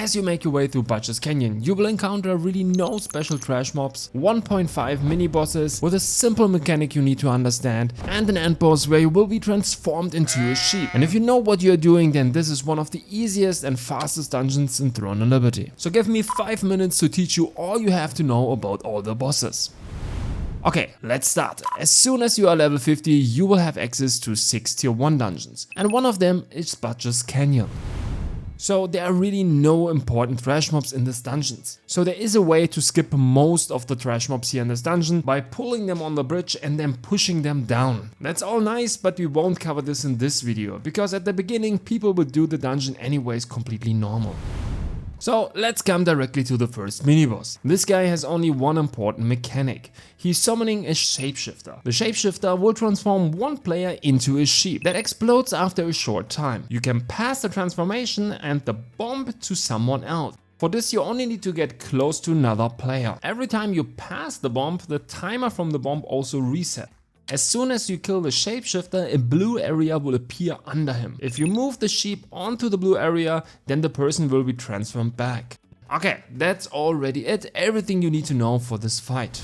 As you make your way through Butcher's Canyon, you will encounter really no special trash mobs, 1.5 mini bosses with a simple mechanic you need to understand, and an end boss where you will be transformed into a sheep. And if you know what you're doing, then this is one of the easiest and fastest dungeons in Throne of Liberty. So give me 5 minutes to teach you all you have to know about all the bosses. Okay, let's start. As soon as you are level 50, you will have access to 6 tier 1 dungeons, and one of them is Butcher's Canyon. So there are really no important trash mobs in this dungeons. So there is a way to skip most of the trash mobs here in this dungeon by pulling them on the bridge and then pushing them down. That's all nice, but we won't cover this in this video, because at the beginning people would do the dungeon anyways completely normal. So let's come directly to the first mini-boss. This guy has only one important mechanic. He's summoning a shapeshifter. The shapeshifter will transform one player into a sheep that explodes after a short time. You can pass the transformation and the bomb to someone else. For this you only need to get close to another player. Every time you pass the bomb, the timer from the bomb also resets. As soon as you kill the shapeshifter, a blue area will appear under him. If you move the sheep onto the blue area, then the person will be transformed back. Okay, that's already it, everything you need to know for this fight.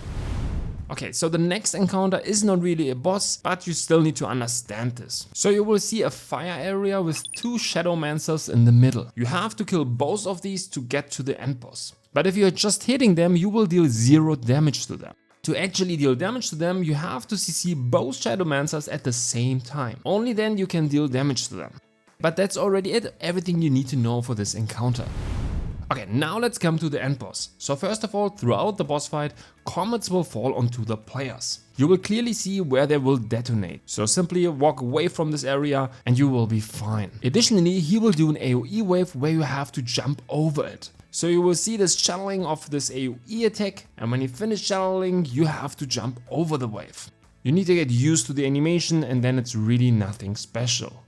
Okay, so the next encounter is not really a boss, but you still need to understand this. So you will see a fire area with 2 Shadowmancers in the middle. You have to kill both of these to get to the end boss. But if you're just hitting them, you will deal 0 damage to them. To actually deal damage to them, you have to CC both Shadowmancers at the same time. Only then you can deal damage to them. But that's already it, everything you need to know for this encounter. Okay, now let's come to the end boss. So first of all, throughout the boss fight, comets will fall onto the players. You will clearly see where they will detonate. So simply walk away from this area and you will be fine. Additionally, he will do an AoE wave where you have to jump over it. So you will see this channeling of this AoE attack, and when you finish channeling, you have to jump over the wave. You need to get used to the animation and then it's really nothing special.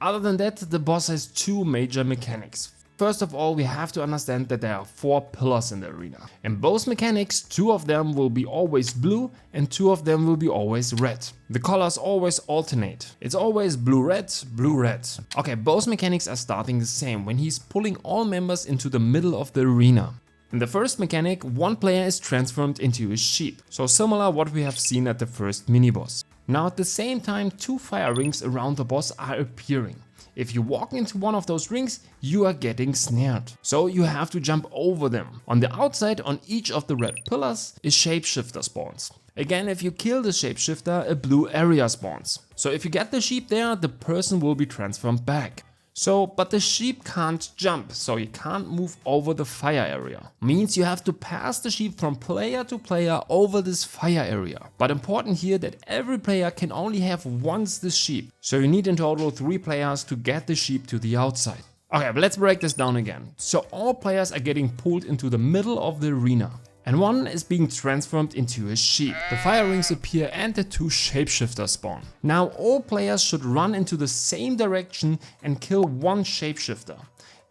Other than that, the boss has 2 major mechanics. First of all, we have to understand that there are 4 pillars in the arena. In both mechanics, 2 of them will be always blue and 2 of them will be always red. The colors always alternate. It's always blue-red, blue-red. Okay, both mechanics are starting the same when he's pulling all members into the middle of the arena. In the first mechanic, one player is transformed into a sheep, so similar what we have seen at the first mini-boss. Now at the same time, 2 fire rings around the boss are appearing. If you walk into one of those rings, you are getting snared. So you have to jump over them. On the outside, on each of the red pillars, a shapeshifter spawns. Again, if you kill the shapeshifter, a blue area spawns. So if you get the sheep there, the person will be transformed back. But the sheep can't jump, so you can't move over the fire area. Means you have to pass the sheep from player to player over this fire area. But important here that every player can only have once this sheep. So you need in total 3 players to get the sheep to the outside. Okay, but let's break this down again. So all players are getting pulled into the middle of the arena. And one is being transformed into a sheep. The fire rings appear and the 2 shapeshifters spawn. Now all players should run into the same direction and kill one shapeshifter.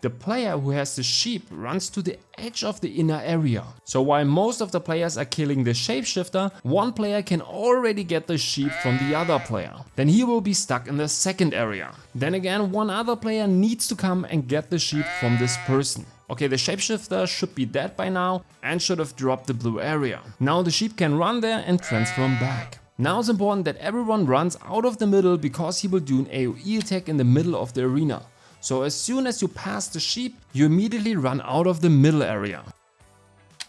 The player who has the sheep runs to the edge of the inner area. So while most of the players are killing the shapeshifter, one player can already get the sheep from the other player. Then he will be stuck in the second area. Then again, one other player needs to come and get the sheep from this person. Okay, the shapeshifter should be dead by now and should have dropped the blue area. Now the sheep can run there and transform back. Now it's important that everyone runs out of the middle because he will do an AoE attack in the middle of the arena. So as soon as you pass the sheep, you immediately run out of the middle area.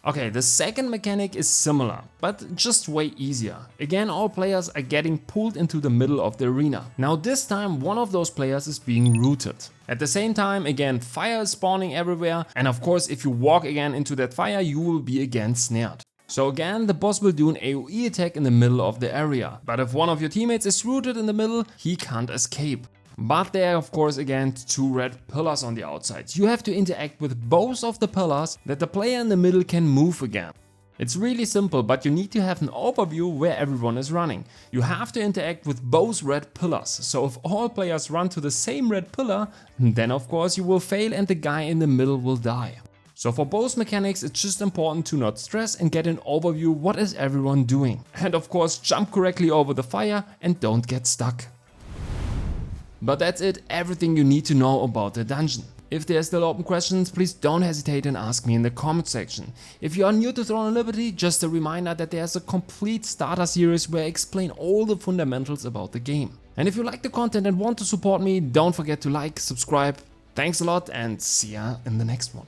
Okay, the second mechanic is similar, but just way easier. Again, all players are getting pulled into the middle of the arena. Now this time one of those players is being rooted. At the same time, again, fire is spawning everywhere, and of course if you walk again into that fire, you will be again snared. So again, the boss will do an AoE attack in the middle of the area. But if one of your teammates is rooted in the middle, he can't escape. But there are of course again 2 red pillars on the outside. You have to interact with both of the pillars that the player in the middle can move again. It's really simple, but you need to have an overview where everyone is running. You have to interact with both red pillars. So if all players run to the same red pillar, then of course you will fail and the guy in the middle will die. So for both mechanics, it's just important to not stress and get an overview what is everyone doing. And of course jump correctly over the fire and don't get stuck. But that's it, everything you need to know about the dungeon. If there are still open questions, please don't hesitate and ask me in the comment section. If you are new to Throne of Liberty, just a reminder that there's a complete starter series where I explain all the fundamentals about the game. And if you like the content and want to support me, don't forget to like, subscribe. Thanks a lot and see ya in the next one.